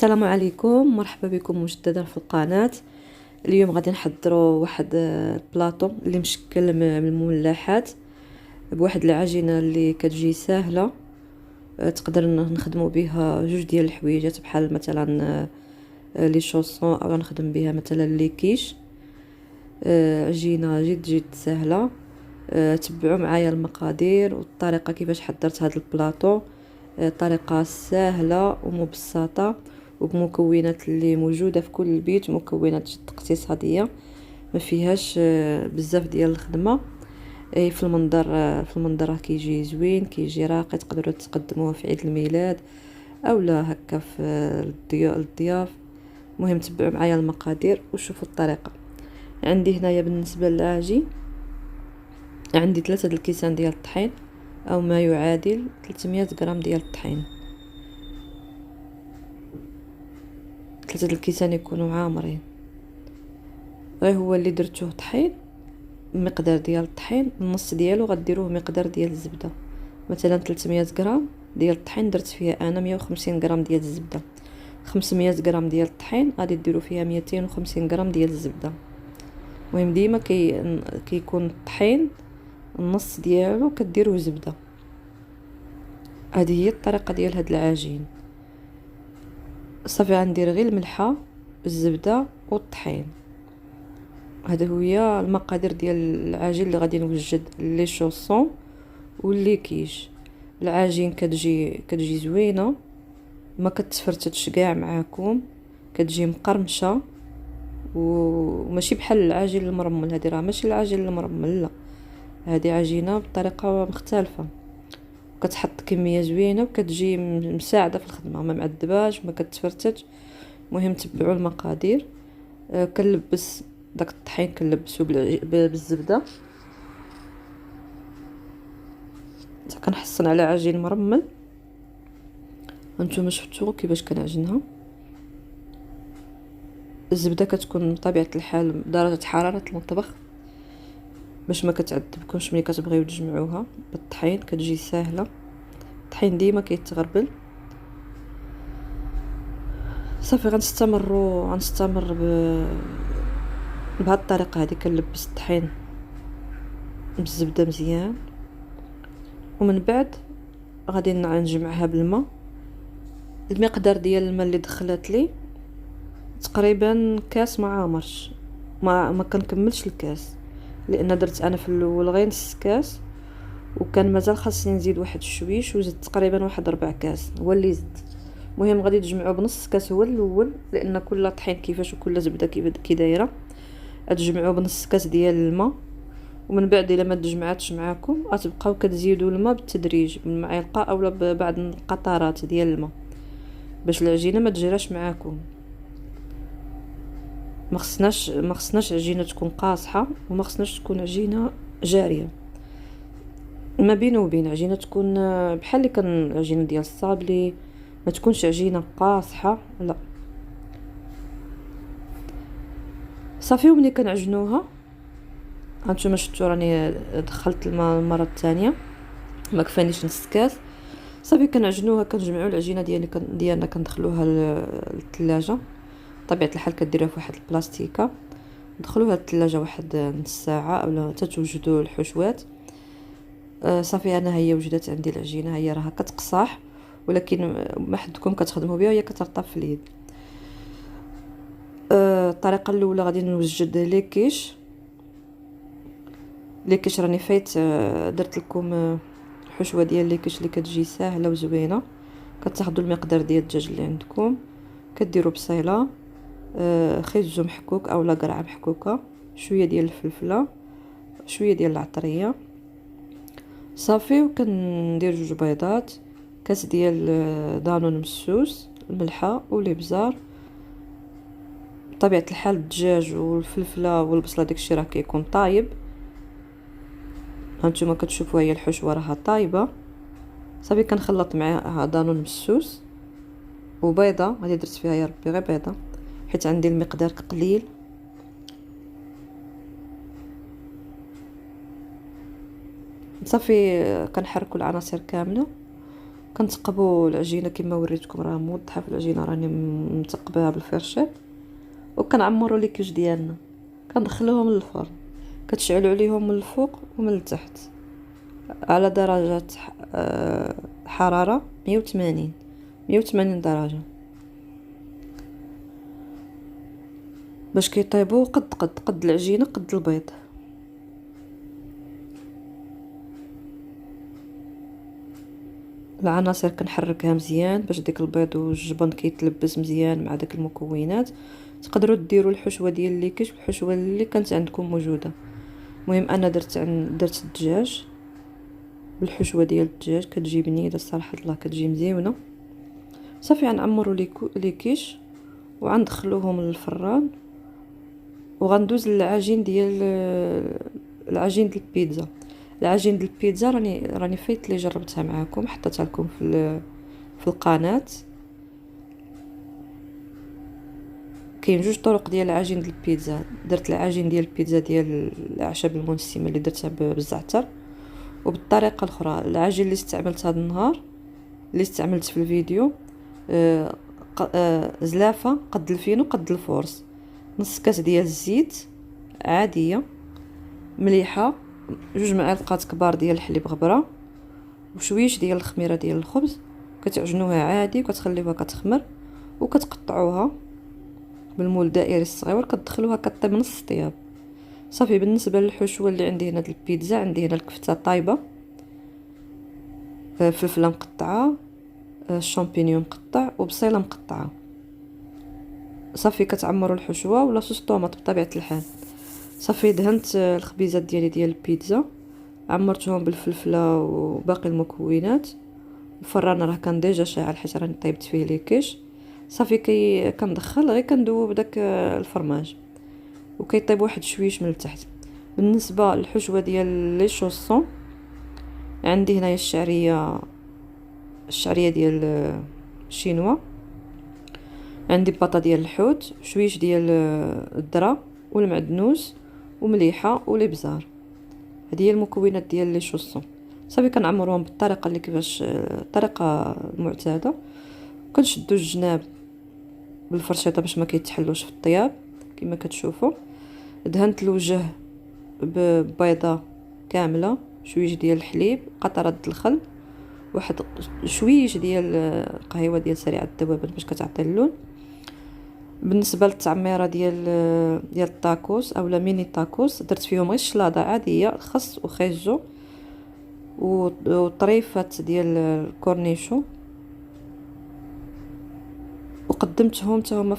السلام عليكم، مرحبا بكم مجددا في القناة. اليوم غادي نحضروا واحد البلاطو اللي مشكل من المملحات بواحد العجينه اللي كتجي سهله. تقدر نخدموا بها جوج ديال الحويجات بحال مثلا لي شوسون، او نخدم بها مثلا لي كيش. عجينه جد سهله. تبعوا معايا المقادير والطريقه كيفاش حضرت هذا البلاطو. طريقه سهله ومبسطه وبمكونات اللي موجوده في كل بيت، مكونات جد اقتصاديه ما فيهاش بزاف ديال الخدمه. في المنظر راه كيجي زوين، كيجي راقي، تقدروا تقدموه في عيد الميلاد او لا هكا في الضياف. المهم تبعوا معايا المقادير وشوفوا الطريقه. عندي هنايا بالنسبه للعجين عندي 3 الكيسان ديال الطحين، او ما يعادل 300 غرام ديال الطحين. 3 الكيسان يكونوا عامرين. غير هو اللي درتوه طحين، مقدار ديال الطحين النص ديالو غديروه مقدار ديال الزبده. مثلا 300 غرام ديال الطحين درت فيها انا 150 غرام ديال الزبده. 500 غرام ديال الطحين غادي ديروا فيها 250 غرام ديال الزبده. المهم ديما كيكون الطحين النص ديالو كديروه زبده. هذه هي الطريقه ديال هاد العجين. صافي غندير غير الملحه بالزبده والطحين. هذا هي المقادير ديال العجين اللي غادي نوجد لي شوسون واللي كيش. العجين كتجي زوينه، ما كتفرتتش كاع معاكم، كتجي مقرمشه وماشي بحال العجين المرمل. هذه راه ماشي العجين المرمل، لا، هذه عجينه بطريقه مختلفه. كتحط كميه زوينه وكتجي مساعده في الخدمه، ما معذباش، ما كتفرتش. مهم تبعوا المقادير. كنلبس داك الطحين كنلبسو بالزبده حتى كنحصل على عجين مرمل. هانتوما شفتوا كيفاش كنعجنها. الزبده كتكون بطبيعه الحال درجه حراره المطبخ باش ما كتعذبكمش ملي كتبغيو تجمعوها بالطحين، كتجي سهله. الطحين ديما كيتغربل. صافي غنستمر بهاد الطريقه هذه. كنلبس الطحين بالزبده مزيان، ومن بعد غادي نجمعها بالماء. المقدار ديال الماء اللي دخلت لي تقريبا كاس ما عامرش، ما كنكملش الكاس، لان درت انا في الاول غير نص كاس وكان مازال خاصني نزيد واحد الشويش، وزدت تقريبا واحد 4 كاس هو اللي زدت. المهم غادي تجمعوا بنص كاس هو الاول، لان كل طحين كيفاش وكل زبده كي دايره. تجمعوا بنص كاس ديال الماء، ومن بعد الا ما تجمعاتش معاكم غتبقاو كتزيدوا الماء بالتدريج بالمعلقه اولا بعض القطرات ديال الماء باش العجينه ما تجراش معاكم. ما خصناش عجينه تكون قاصحه، وما خصناش تكون عجينه جاريه. ما بين وبين عجينه تكون بحال اللي كان عجينه ديال الصابلي، ما تكونش عجينه قاصحه، لا. صافي وملي كنعجنوها هانتوما شفتوا راني دخلت الماء المره الثانيه، ما كفانيش نص كاس. صافي كنعجنوها، كنجمعوا العجينه ديالنا كندخلوها للثلاجه. طبيعه الحال كديروها في واحد البلاستيكه، دخلوها للثلاجه واحد نص ساعه اولا حتى توجدوا الحشوات. صافي انا هي وجدت عندي العجينه، هي راها كتقصاح، ولكن ما حدكم كتخدموا بها وهي كترطب في اليد. الطريقه الاولى غادي نوجد لي كيش راني فايت درت لكم حشوه ديال لي كيش اللي كتجي ساهله وزوينه. كتاخذوا المقدار ديال الدجاج اللي عندكم، كديروا بصيله، خيزو محكوك اولا قرعه محكوكه، شويه ديال الفلفله، شويه ديال العطريه. صافي وكندير 2 بيضات، كاس ديال دانون مسوس، الملحه والابزار. بطبيعه الحال الدجاج والفلفله والبصله داكشي راه كيكون طايب. هانتوما كتشوفوا هي الحشوه راها طايبه. صافي كنخلط معاها دانون مسوس وبيضه، هذه درت فيها يا ربي غير بيضه حيت عندي المقدار قليل. صافي كنحركوا العناصر كامله كنتقبوا العجينه كما وريتكم، راه موضحه في العجينه، راني متقباها بالفرشيط. وكنعمروا لي كيش ديالنا، كندخلوهم للفرن، كتشعلوا عليهم من الفوق ومن التحت على درجه حراره 180 درجه باش كيطيبوا قد العجينه قد البيض. العناصر كنحركها مزيان باش ديك البيض والجبن كيتلبس مزيان مع داك المكونات. تقدروا ديروا الحشوه ديال ليكيش بالحشوه اللي كانت عندكم موجوده. المهم انا درت الدجاج بالحشوه ديال الدجاج، كتجي بنينه الصراحه الله، كتجي مزيونه. صافي غنعمروا ليكيش وغندخلوهم للفران، وغندوز للعجين ديال العجين ديال البيتزا. العجين ديال البيتزا راني فايت لي جربتها معاكم، حطيتها لكم في القناه. كاين جوج طرق ديال العجين ديال البيتزا. درت العجين ديال البيتزا ديال الاعشاب المنسمه اللي درتها بالزعتر، وبالطريقه الاخرى العجين اللي استعملت هذا النهار اللي استعملت في الفيديو زلافه قد الفينو قد الفورس، نص كاس ديال الزيت عاديه مليحه، 2 معالق كبار ديال الحليب غبره، وشويش ديال الخميره ديال الخبز. كتعجنوها عادي وكتخليوها كتخمر، وكتقطعوها بالمول دائري الصغير، كتدخلوها كطيب نص طياب. صافي. بالنسبه للحشوه اللي عندي هنا ديال البيتزا، عندي هنا الكفته طايبه، فلفله مقطعه، الشامبينيون مقطع، وبصيله مقطعه. صافي كتعمروا الحشوه ولا صوص طوماط بطبيعه الحال. صافي دهنت الخبيزات ديالي ديال البيتزا، عمرتهم بالفلفله وباقي المكونات. الفران راه كان ديجا شاعل حيت راني طيبت فيه ليكيش. صافي كندخل غير كندوب داك الفرماج وكيطيب واحد شويش من التحت. بالنسبه للحشوه ديال لي شوسون، عندي هنايا الشعريه ديال الشينوا، عندي بطاطا ديال الحوت، شويش ديال الذره والمعدنوس ومليحه والابزار. هذه هي المكونات ديال لي شوسون. صافي كنعمرهم بالطريقه اللي كيفاش الطريقه المعتاده. كنشدوا الجناب بالفرشيطه باش ما كيتحلوش في الطياب كما كتشوفوا. دهنت الوجه ببيضه كامله، شويش ديال الحليب، قطره الخل، واحد شويش ديال قهوه ديال سريعه الذوبان باش كتعطي اللون. بالنسبه للتعميره ديال الطاكوس اولا ميني طاكوس، درت فيهم غير الشلاضه عاديه، خس وخيزو وطريفات ديال الكورنيشو، وقدمتهم حتى هما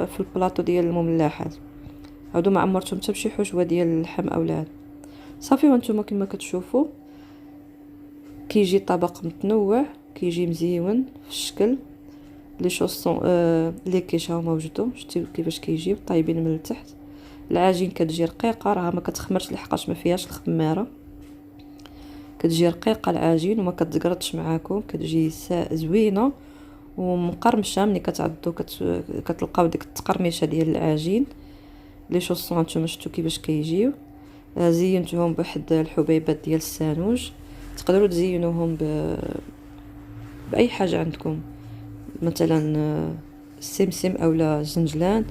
في البلاطو ديال المملحات. هادو ما عمرتهم حتى بشي حشوه ديال اللحم اولا. صافي. وانتم كما كتشوفوا كيجي طبق متنوع، كيجي مزيون في الشكل. لي شوسون لي كيش هما وجدوا، شتي كيفاش كيجيو طايبين من التحت. العجين كتجي رقيقه، راه ما كتخمرش لحقاش ما فيهاش الخماره، كتجي رقيقه العجين وما كتزقرطش معاكم، كتجي زوينه ومقرمشه. ملي كتعضوا كتلقاو ديك التقرميشه ديال العجين. لي شوسون نتوما شفتوا كيفاش كيجيو. زينتهم بواحد الحبيبات ديال السانوج، تقدروا تزينوهم باي حاجه عندكم، مثلا السمسم اولا الزنجلان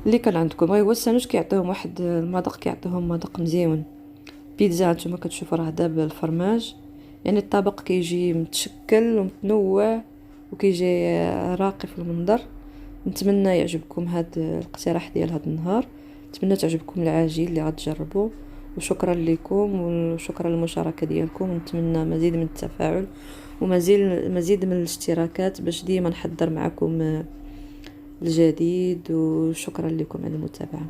اللي كان عندكم. هو السانوج كيعطيهم واحد المذاق، كيعطيهم مذاق مزيون. بيتزا نتوما كتشوفوا راه داب الفرماج، يعني الطبق كيجي متشكل ومتنوع وكيجي راقي في المنظر. نتمنى يعجبكم هذا الاقتراح ديال هذا النهار، نتمنى تعجبكم العجين اللي غتجربوه. وشكرا لكم وشكرا للمشاركه ديالكم، ونتمنى مزيد من التفاعل ومزيد من الاشتراكات باش ديما نحضر معكم الجديد. وشكرا لكم على المتابعه.